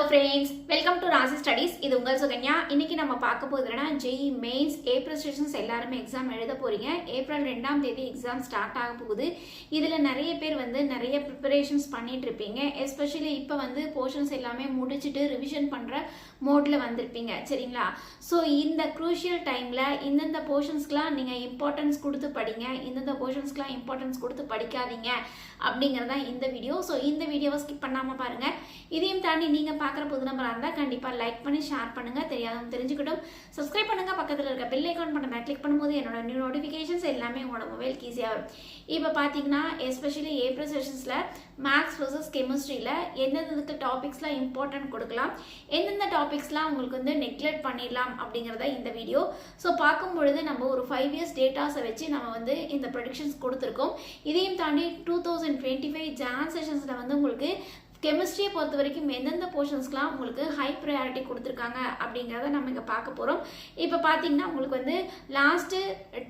Hello friends, welcome to Rasi Studies. இது உங்கள் சுகன்யா. இன்னைக்கு நம்ம பார்க்க போறதுனா JEE Mains ஏப்ரல் செஷன்ஸ் எல்லாரும் எக்ஸாம் எழுத போறீங்க. ஏப்ரல் 2ஆம் தேதி எக்ஸாம் ஸ்டார்ட் ஆக போகுது. இதுல நிறைய பேர் நிறைய preparations பண்ணிட்டு இருப்பீங்க. எஸ்பெஷலி இப்போ போர்ஷன்ஸ் எல்லாமே முடிச்சிட்டு ரிவிஷன் பண்ற மோட்ல வந்திருப்பீங்க. சரிங்களா? சோ இந்த க்ரூஷியல் டைம்ல இந்த போர்ஷன்ஸ்க்குலாம் நீங்க இம்பார்ட்டன்ஸ் கொடுத்து படிங்க. இந்த போர்ஷன்ஸ்க்குலாம் இம்பார்ட்டன்ஸ் கொடுத்து படிக்காதீங்க அப்படிங்கறத இந்த வீடியோ. சோ இந்த வீடியோவை ஸ்கிப் பண்ணாம பாருங்க. இதையும் தாண்டி நீங்க பார்க்குற புது நம்பரா இருந்தால் கண்டிப்பாக லைக் பண்ணி ஷேர் பண்ணுங்கள், தெரியாதவங்க தெரிஞ்சுக்கிட்டும். சப்ஸ்கிரைப் பண்ணுங்கள், பக்கத்தில் இருக்க பெல் ஐக்கான் பட்டனை கிளிக் பண்ணும்போது என்னோட நியூ நோட்டிஃபிகேஷன்ஸ் எல்லாமே உங்களோட மொபைலுக்கு ஈஸியாக வரும். இப்போ பார்த்தீங்கன்னா எஸ்பெஷலி ஏப்ரல் செஷன்ஸில் மேக்ஸ் வர்சஸ் கெமிஸ்ட்ரியில் எந்தெந்த டாபிக்ஸ்லாம் இம்பார்ட்டன்ட் கொடுக்கலாம், எந்தெந்த டாபிக்ஸ்லாம் உங்களுக்கு நெக்லெக்ட் பண்ணிடலாம் அப்படிங்கிறத இந்த வீடியோ. ஸோ பார்க்கும் பொழுது நம்ம ஒரு 5 இயர்ஸ் டேட்டாஸை வச்சு நம்ம இந்த ப்ரெடிக்ஷன்ஸ் கொடுத்துருக்கோம். இதையும் தாண்டி 2025 ஜான் செஷன்ஸில் உங்களுக்கு கெமிஸ்ட்ரியை பொறுத்த வரைக்கும் எந்தெந்த போர்ஷன்ஸ்க்குலாம் உங்களுக்கு ஹை ப்ரையாரிட்டி கொடுத்துருக்காங்க அப்படிங்கிறத நம்ம இங்கே பார்க்க போகிறோம். இப்போ பார்த்தீங்கன்னா உங்களுக்கு லாஸ்ட்டு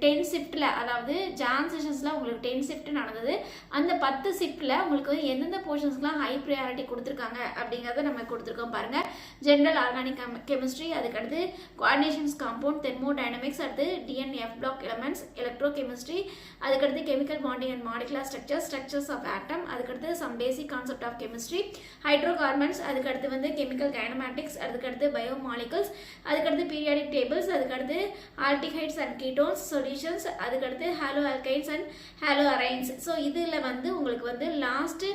10 ஷிஃப்ட்டில், அதாவது ஜான் செஷன்ஸில் உங்களுக்கு 10 ஷிஃப்ட் நடந்தது. அந்த 10 ஷிஃப்ட்டில் உங்களுக்கு எந்தெந்த போர்ஷன்ஸ்க்குலாம் ஹை ப்ரையாரிட்டி கொடுத்துருக்காங்க அப்படிங்கிறத நம்ம கொடுத்துருக்கோம் பாருங்கள். ஜென்ரல் ஆர்கானிக் கெமிஸ்ட்ரி, அதுக்கடுத்து கோஆர்டினேஷன்ஸ் காம்பவுண்ட், தெர்மோடைனமிக்ஸ், அடுத்து DNF block elements, electro chemistry, அதுக்கடுத்து chemical bonding and molecular structures of atom, அதுக்கடுத்து some basic concept of chemistry, hydrocarbons, அதுக்கடுத்து கெமிக்கல் கைனமேட்டிக்ஸ், அதுக்கடுத்து பயோமாலிகல்ஸ், அதுக்கடுத்து பீரியாடிக் டேபிள்ஸ், அதுக்கடுத்து ஆல்டிஹைட்ஸ் அண்ட் கீட்டோன்ஸ் சொல்யூஷன்ஸ், அதுக்கடுத்து halo alkynes and halo arenes. So இதில் உங்களுக்கு last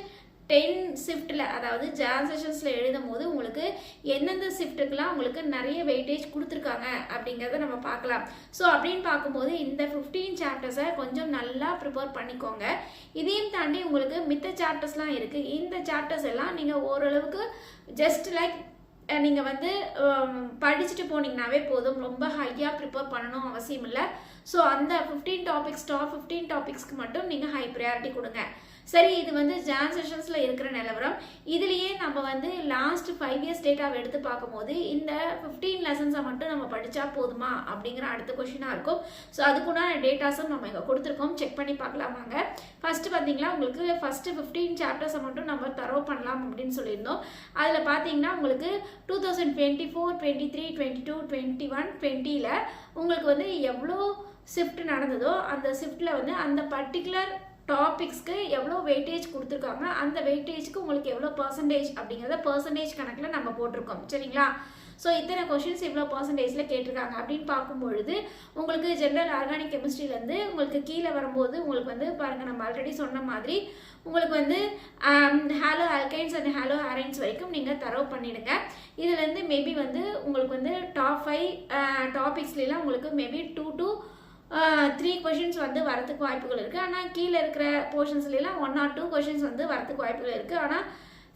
10 ஷிஃப்ட்டில், அதாவது ஜான் செஷன்ஸில் எழுதும் போது உங்களுக்கு எந்தெந்த ஷிஃப்ட்டுக்கெலாம் உங்களுக்கு நிறைய வெயிட்டேஜ் கொடுத்துருக்காங்க அப்படிங்கிறத நம்ம பார்க்கலாம். ஸோ அப்படின்னு பார்க்கும்போது இந்த 15 சாப்டர்ஸை கொஞ்சம் நல்லா ப்ரிப்பேர் பண்ணிக்கோங்க. இதையும் தாண்டி உங்களுக்கு மித்த சாப்டர்ஸ்லாம் இருக்குது. இந்த சாப்டர்ஸ் எல்லாம் நீங்கள் ஓரளவுக்கு ஜஸ்ட் லைக் நீங்கள் படிச்சுட்டு போனீங்கன்னாவே போதும், ரொம்ப ஹையாக ப்ரிப்பேர் பண்ணணும் அவசியம் இல்லை. ஸோ அந்த 15 டாபிக்ஸ், டாப் 15 டாபிக்ஸ்க்கு மட்டும் நீங்கள் ஹை ப்ரையாரிட்டி கொடுங்க. சரி, இது ஜான் செஷன்ஸில் இருக்கிற நிலவரம். இதுலேயே நம்ம லாஸ்ட் 5 இயர்ஸ் டேட்டாவை எடுத்து பார்க்கும்போது இந்த 15 லெசன்ஸை மட்டும் நம்ம படித்தா போதுமா அப்படிங்கிற அடுத்த கொஷினாக இருக்கும். ஸோ அதுக்குண்டான டேட்டாஸும் நம்ம இங்கே கொடுத்துருக்கோம், செக் பண்ணி பார்க்கலாமாங்க. ஃபஸ்ட்டு பார்த்தீங்கன்னா உங்களுக்கு ஃபஸ்ட்டு 15 சாப்டர்ஸை மட்டும் நம்ம தரோ பண்ணலாம் அப்படின்னு சொல்லியிருந்தோம். அதில் பார்த்தீங்கன்னா உங்களுக்கு 2024, 23, 22, 21, 20ல் உங்களுக்கு எவ்வளோ ஷிஃப்ட் நடந்ததோ அந்த ஷிஃப்ட்டில் அந்த பர்டிகுலர் டாபிக்ஸ்க்கு எவ்வளோ வெயிட்டேஜ் கொடுத்துருக்காங்க, அந்த வெயிட்டேஜ்க்கு உங்களுக்கு எவ்வளோ பர்சன்டேஜ் அப்படிங்கிறத பர்சன்டேஜ் கணக்கில் நம்ம போட்டிருக்கோம். சரிங்களா? ஸோ இத்தனை கொஷின்ஸ் இவ்வளோ பர்சன்டேஜில் கேட்டிருக்காங்க அப்படின்னு பார்க்கும்பொழுது உங்களுக்கு ஜென்ரல் ஆர்கானிக் கெமிஸ்ட்ரியிலேருந்து உங்களுக்கு கீழே வரும்போது உங்களுக்கு பாருங்கள், நம்ம ஆல்ரெடி சொன்ன மாதிரி உங்களுக்கு ஹாலோ ஆல்கைன்ஸ் அண்ட் ஹாலோ அரைன்ஸ் வரைக்கும் நீங்கள் தரவு பண்ணிடுங்க. இதுலேருந்து மேபி உங்களுக்கு டாப் 5 டாபிக்ஸ்லாம் உங்களுக்கு மேபி 2 to 3 கொஷின்ஸ் வரதுக்கு வாய்ப்புகள் இருக்குது. ஆனால் கீழே இருக்கிற போர்ஷன்ஸ்லாம் 1 or 2 கொஷின்ஸ் வரதுக்கு வாய்ப்புகள் இருக்குது. ஆனால்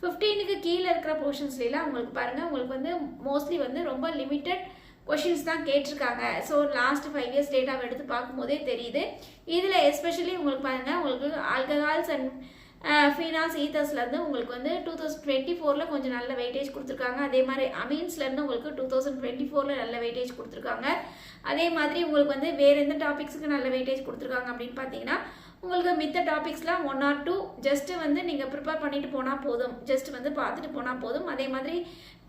15க்கு கீழே இருக்கிற போர்ஷன்ஸ்லாம் உங்களுக்கு பாருங்கள், உங்களுக்கு மோஸ்ட்லி ரொம்ப லிமிட்டட் கொஷின்ஸ் தான் கேட்டிருக்காங்க. ஸோ லாஸ்ட் 5 இயர்ஸ் டேட்டாவை எடுத்து பார்க்கும்போதே தெரியுது. இதில் எஸ்பெஷலி உங்களுக்கு பாருங்கள், உங்களுக்கு ஆல்கஹால்ஸ் அண்ட் ஃபீனால்ஸ் ஈத்தர்ஸ்லேருந்து உங்களுக்கு 2024ல் கொஞ்சம் நல்ல வெயிட்டேஜ் கொடுத்துருக்காங்க. அதே மாதிரி அமீன்ஸ்லேருந்து உங்களுக்கு 2024ல் நல்ல வெயிட்டேஜ் கொடுத்துருக்காங்க. அதே மாதிரி உங்களுக்கு வேறு எந்த டாபிக்ஸுக்கு நல்ல வெயிட்டேஜ் கொடுத்துருக்காங்க அப்படின்னு பார்த்தீங்கன்னா உங்களுக்கு மித்த டாபிக்ஸ்லாம் 1 or 2 ஜஸ்ட்டு நீங்கள் ப்ரிப்பேர் பண்ணிட்டு போனால் போதும், ஜஸ்ட் பார்த்துட்டு போனால் போதும். அதே மாதிரி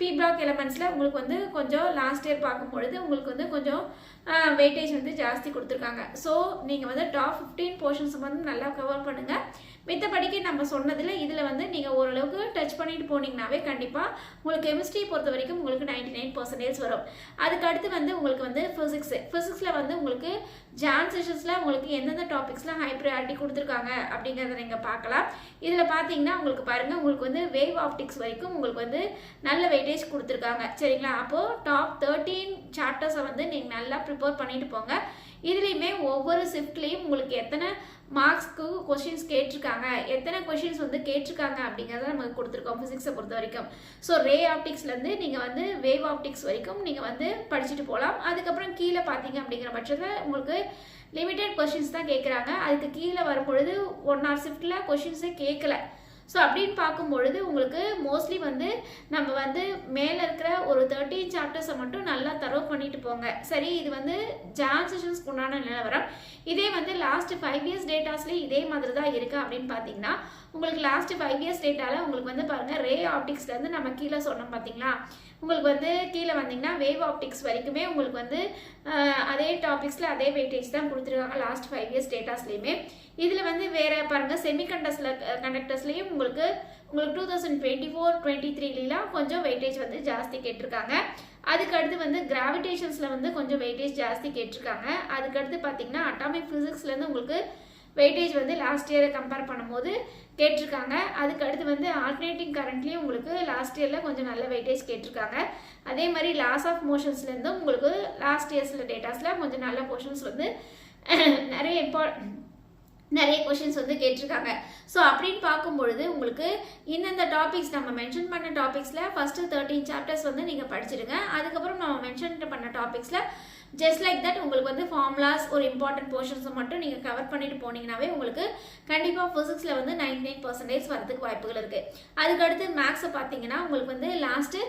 பி பிளாக் எலமெண்ட்ஸில் உங்களுக்கு கொஞ்சம் லாஸ்ட் இயர் பார்க்கும்பொழுது உங்களுக்கு கொஞ்சம் வெயிட்டேஜ் ஜாஸ்தி கொடுத்துருக்காங்க. ஸோ நீங்கள் டாப் 15 போர்ஷன்ஸ் நல்லா கவர் பண்ணுங்கள். மித்தபடிக்கு நம்ம சொன்னதில் இதில் நீங்கள் ஓரளவுக்கு டச் பண்ணிட்டு போனீங்கன்னாவே கண்டிப்பாக உங்களுக்கு கெமிஸ்ட்ரி பொறுத்த வரைக்கும் உங்களுக்கு 99% வரும். அதுக்கு அடுத்து உங்களுக்கு ஃபிசிக்ஸில் உங்களுக்கு ஜான் செஷன்ஸில் உங்களுக்கு எந்தெந்த டாபிக்ஸ்லாம் ஹை ப்ரையாரிட்டி கொடுத்துருக்காங்க அப்படிங்கிறத நீங்கள் பார்க்கலாம். இதில் பார்த்தீங்கன்னா உங்களுக்கு பாருங்கள், உங்களுக்கு வேவ் ஆப்டிக்ஸ் வரைக்கும் உங்களுக்கு நல்ல வெயிட்டேஜ் கொடுத்துருக்காங்க. சரிங்களா? அப்போது டாப் 13 சாப்டர்ஸை நீங்கள் நல்லா ப்ரிப்பேர் பண்ணிட்டு போங்க. இதுலேயுமே ஒவ்வொரு ஷிஃப்ட்லேயும் உங்களுக்கு எத்தனை மார்க்ஸ்க்கு கொஷின்ஸ் கேட்டிருக்காங்க, எத்தனை கொஷின்ஸ் கேட்டிருக்காங்க அப்படிங்கிறத நமக்கு கொடுத்துருக்கோம் ஃபிசிக்ஸை பொறுத்த வரைக்கும். ஸோ ரே ஆப்டிக்ஸ்லேருந்து நீங்கள் வேவ் ஆப்டிக்ஸ் வரைக்கும் நீங்கள் படிச்சுட்டு போகலாம். அதுக்கப்புறம் கீழே பார்த்தீங்க அப்படிங்கிற பட்சத்தில் உங்களுக்கு லிமிட்டட் கொஷின்ஸ் தான் கேட்குறாங்க. அதுக்கு கீழே வரும்பொழுது 1 hour ஷிஃப்ட்டில் கொஷின்ஸே கேட்கல. ஸோ அப்படின்னு பார்க்கும்பொழுது உங்களுக்கு மோஸ்ட்லி நம்ம மேலே இருக்கிற ஒரு 13 சாப்டர்ஸை மட்டும் நல்லா தரவு பண்ணிட்டு போங்க. சரி, இது ஜான் செஷன்ஸ்க்கு உண்டான நிலவரம். இதே லாஸ்ட் 5 இயர்ஸ் டேட்டாஸ்லேயே இதே மாதிரி தான் இருக்குது அப்படின்னு பார்த்தீங்கன்னா உங்களுக்கு லாஸ்ட் 5 இயர்ஸ் டேட்டாவில் உங்களுக்கு வந்து பாருங்கள் ரே ஆப்டிக்ஸ்லேருந்து நம்ம கீழே சொன்னோம் பார்த்தீங்களா, உங்களுக்கு வந்து கீழே வந்தீங்கன்னா வேவ் ஆப்டிக்ஸ் வரைக்குமே உங்களுக்கு வந்து அதே டாபிக்ஸில் அதே வெயிட்டேஜ் தான் கொடுத்துருக்காங்க லாஸ்ட் 5 இயர்ஸ் டேட்டாஸ்லேயுமே. இதில் வந்து வேறு பாருங்கள் கண்டக்டர்ஸ்லேயும் உங்களுக்கு 2024-23லாம் கொஞ்சம் வெயிட்டேஜ் வந்து ஜாஸ்தி கேட்டிருக்காங்க. அதுக்கடுத்து வந்து கிராவிடேஷன்ஸில் வந்து கொஞ்சம் வெயிட்டேஜ் ஜாஸ்தி கேட்டிருக்காங்க. அதுக்கடுத்து பார்த்தீங்கன்னா அட்டாமிக் ஃபிசிக்ஸ்லேருந்து உங்களுக்கு வெயிட்டேஜ் வந்து லாஸ்ட் இயரை கம்பேர் பண்ணும்போது கேட்டிருக்காங்க. அதுக்கடுத்து வந்து ஆல்டர்னேட்டிங் கரண்ட்லேயும் உங்களுக்கு லாஸ்ட் இயரில் கொஞ்சம் நல்ல வெயிட்டேஜ் கேட்டிருக்காங்க. அதே மாதிரி லாஸ் ஆஃப் மோஷன்ஸ்லேருந்தும் உங்களுக்கு லாஸ்ட் இயர்ஸில் டேட்டாஸில் கொஞ்சம் நல்ல போர்ஷன்ஸ் வந்து நிறைய கொஷின்ஸ் வந்து கேட்டிருக்காங்க. ஸோ அப்படின்னு பார்க்கும்பொழுது உங்களுக்கு இந்தந்த டாபிக்ஸ் நம்ம மென்ஷன் பண்ண டாபிக்ஸில் ஃபஸ்ட்டு 13 சாப்டர்ஸ் வந்து நீங்கள் படிச்சிடுங்க. அதுக்கப்புறம் நம்ம மென்ஷன் பண்ண டாபிக்ஸில் ஜஸ்ட் லைக் தட் உங்களுக்கு வந்து ஃபார்முலாஸ் ஒரு இம்பார்ட்டன்ட் போர்ஷன்ஸை மட்டும் நீங்கள் கவர் பண்ணிட்டு போனீங்கன்னாவே உங்களுக்கு கண்டிப்பாக ஃபிசிக்ஸில் வந்து 99% வரதுக்கு வாய்ப்புகள் இருக்குது. அதுக்கடுத்து மேக்ஸை பார்த்தீங்கன்னா உங்களுக்கு வந்து லாஸ்ட்டு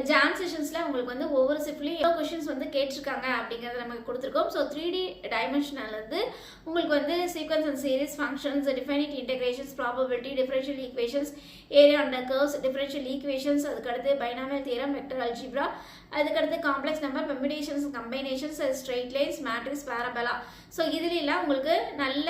ஜாம் செஷன்ஸில் உங்களுக்கு வந்து ஒவ்வொரு ஷிஃப்ட்லையும் எவ்வளோ கொஷின்ஸ் வந்து கேட்டிருக்காங்க அப்படிங்கிறத நமக்கு கொடுத்துருக்கோம். ஸோ 3D டைமென்ஷனல்லேருந்து உங்களுக்கு வந்து sequence and series functions, definite integrations, probability, differential equations, area under curves, differential equations, அதுக்கடுத்து பைனாமியல் தியரம், வெக்டர் அல்ஜிப்ரா, அதுக்கடுத்து complex number, permutations, combinations, straight lines, matrix, parabola. So இதுலாம் உங்களுக்கு நல்ல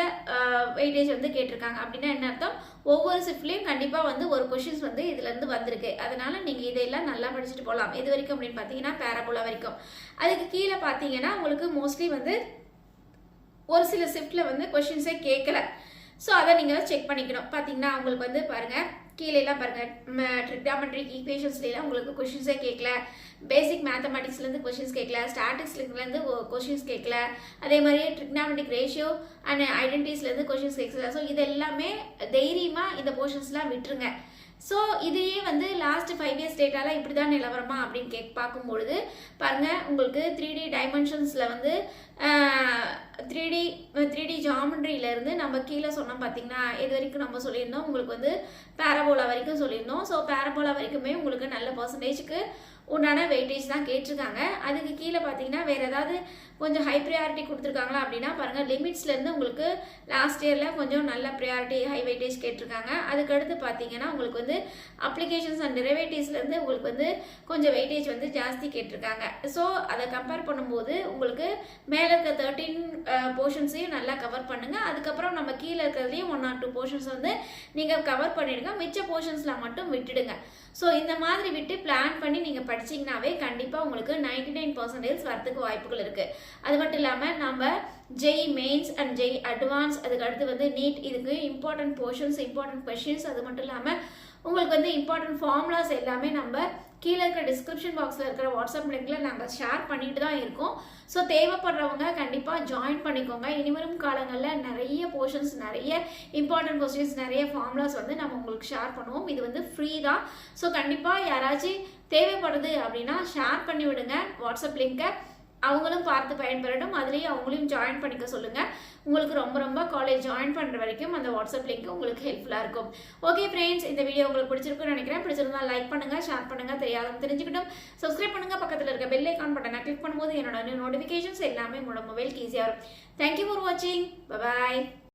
வெயிட்டேஜ் வந்து கேட்டிருக்காங்க. அப்படின்னா என்ன அர்த்தம், ஒவ்வொரு ஷிஃப்ட்லையும் கண்டிப்பாக வந்து ஒரு கொஷின்ஸ் வந்து இதுலேருந்து வந்திருக்கு. அதனால நீங்கள் இதையெல்லாம் நல்லா படிச்சுட்டு போகலாம். எது வரைக்கும் அப்படின்னு பார்த்தீங்கன்னா பேரபோலா வரைக்கும். அதுக்கு கீழே பார்த்தீங்கன்னா உங்களுக்கு மோஸ்ட்லி வந்து ஒரு சில ஷிஃப்ட்டில் வந்து கொஷின்ஸே கேட்கல. ஸோ அதை நீங்கள் செக் பண்ணிக்கணும். பார்த்தீங்கன்னா உங்களுக்கு வந்து பாருங்கள் கீழேலாம் பாருங்கள் ட்ரிக்னாமெட்ரிக் ஈக்குவேஷன்ஸ்லாம் உங்களுக்கு கொஷின்ஸே கேட்கல, பேசிக் மேத்தமெட்டிக்ஸ்லேருந்து கொஷின்ஸ் கேட்கல, ஸ்டாட்டிக்ஸ்லேருந்து கொஷின்ஸ் கேட்கல, அதே மாதிரி ட்ரிக்னாமெட்ரிக் ரேஷியோ அண்ட் ஐடென்டிட்டிஸ்லேருந்து கொஷின்ஸ் கேட்கல. ஸோ இது எல்லாமே தைரியமாக இந்த போர்ஷன்ஸ்லாம் விட்டுருங்க. ஸோ இதையே வந்து லாஸ்ட் 5 இயர்ஸ் டேட்டாவில் இப்படி தான் நிலவரமா அப்படின்னு பார்க்கும்பொழுது பாருங்கள் உங்களுக்கு 3D டைமென்ஷன்ஸில் வந்து 3D ஜாமெண்ட்ரியிலேருந்து நம்ம கீழே சொன்னோம் பார்த்தீங்கன்னா இது வரைக்கும் நம்ம சொல்லியிருந்தோம். உங்களுக்கு வந்து பேரபோலா வரைக்கும் சொல்லியிருந்தோம். ஸோ பேரபோலா வரைக்குமே உங்களுக்கு நல்ல பர்சன்டேஜுக்கு உண்டான வெயிட்டேஜ் தான் கேட்டிருக்காங்க. அதுக்கு கீழே பார்த்தீங்கன்னா வேறு ஏதாவது கொஞ்சம் ஹை ப்ரியாரிட்டி கொடுத்துருக்காங்களா அப்படின்னா பாருங்கள் லிமிட்ஸ்லேருந்து உங்களுக்கு லாஸ்ட் இயரில் கொஞ்சம் நல்ல ப்ரியாரிட்டி ஹை வெயிட்டேஜ் கேட்டிருக்காங்க. அதுக்கடுத்து பார்த்தீங்கன்னா உங்களுக்கு வந்து அப்ளிகேஷன்ஸ் அண்ட் டெரிவேட்டிவ்ஸ்லேருந்து உங்களுக்கு வந்து கொஞ்சம் வெயிட்டேஜ் வந்து ஜாஸ்தி கேட்டிருக்காங்க. ஸோ அதை கம்பேர் பண்ணும்போது உங்களுக்கு மேலே இருக்க 13 போர்ஷன்ஸையும் நல்லா கவர் பண்ணுங்கள். அதுக்கப்புறம் நம்ம கீழே இருக்கிறதுலையும் 1 or 2 போர்ஷன்ஸ் வந்து நீங்கள் கவர் பண்ணிவிடுங்க. மிச்ச போர்ஷன்ஸில் மட்டும் விட்டுடுங்க. ஸோ இந்த மாதிரி விட்டு பிளான் பண்ணி நீங்கள் படிச்சிங்கனாவே கண்டிப்பாக உங்களுக்கு 99% வரத்துக்கு வாய்ப்புகள் இருக்குது. அது மட்டும் இல்லாமல் நம்ம JEE mains and Jai advance, அதுக்கு அடுத்து வந்து நீட், இதுக்கு இம்பார்ட்டன்ட் போர்ஷன்ஸ், இம்பார்ட்டன்ட் கொஷின்ஸ், அது மட்டும் இல்லாமல் உங்களுக்கு வந்து இம்பார்ட்டன்ட் ஃபார்முலாஸ் எல்லாமே நம்ம கீழே இருக்கிற டிஸ்கிரிப்ஷன் பாக்ஸில் இருக்கிற வாட்ஸ்அப் லிங்கில் நாங்கள் ஷேர் பண்ணிட்டு தான் இருக்கோம். ஸோ தேவைப்படுறவங்க கண்டிப்பாக ஜாயின் பண்ணிக்கோங்க. இனிவரும் காலங்களில் நிறைய போர்ஷன்ஸ், நிறைய இம்பார்ட்டன்ட் கொஸ்டின்ஸ், நிறைய ஃபார்முலாஸ் வந்து நம்ம உங்களுக்கு ஷேர் பண்ணுவோம். இது வந்து ஃப்ரீ தான். ஸோ கண்டிப்பாக யாராச்சும் தேவைப்படுது அப்படின்னா ஷேர் பண்ணி விடுங்க வாட்ஸ்அப் லிங்கை. அவங்களும் பார்த்து பயன்பெறட்டும். அதுலேயே அவங்களையும் ஜாயின் பண்ணிக்க சொல்லுங்கள். உங்களுக்கு ரொம்ப காலேஜ் ஜாயின் பண்ணுற வரைக்கும் அந்த வாட்ஸ்அப் லிங்க் உங்களுக்கு ஹெல்ப்ஃபுல்லாக இருக்கும். ஓகே ஃப்ரெண்ட்ஸ், இந்த வீடியோ உங்களுக்கு பிடிச்சிருக்குன்னு நினைக்கிறேன். பிடிச்சிருந்தா லைக் பண்ணுங்கள், ஷேர் பண்ணுங்கள், தெரியாதவங்க தெரிஞ்சுக்கிட்டும் சப்ஸ்கிரைப் பண்ணுங்கள். பக்கத்தில் இருக்க பெல் ஐக்கான் பட்டனை கிளிக் பண்ணும்போது என்னோட நோட்டிஃபிகேஷன்ஸ் எல்லாமே உங்களோட மொபைலுக்கு ஈஸியாக வரும். தேங்க்யூ ஃபார் வாட்சிங். பாய்.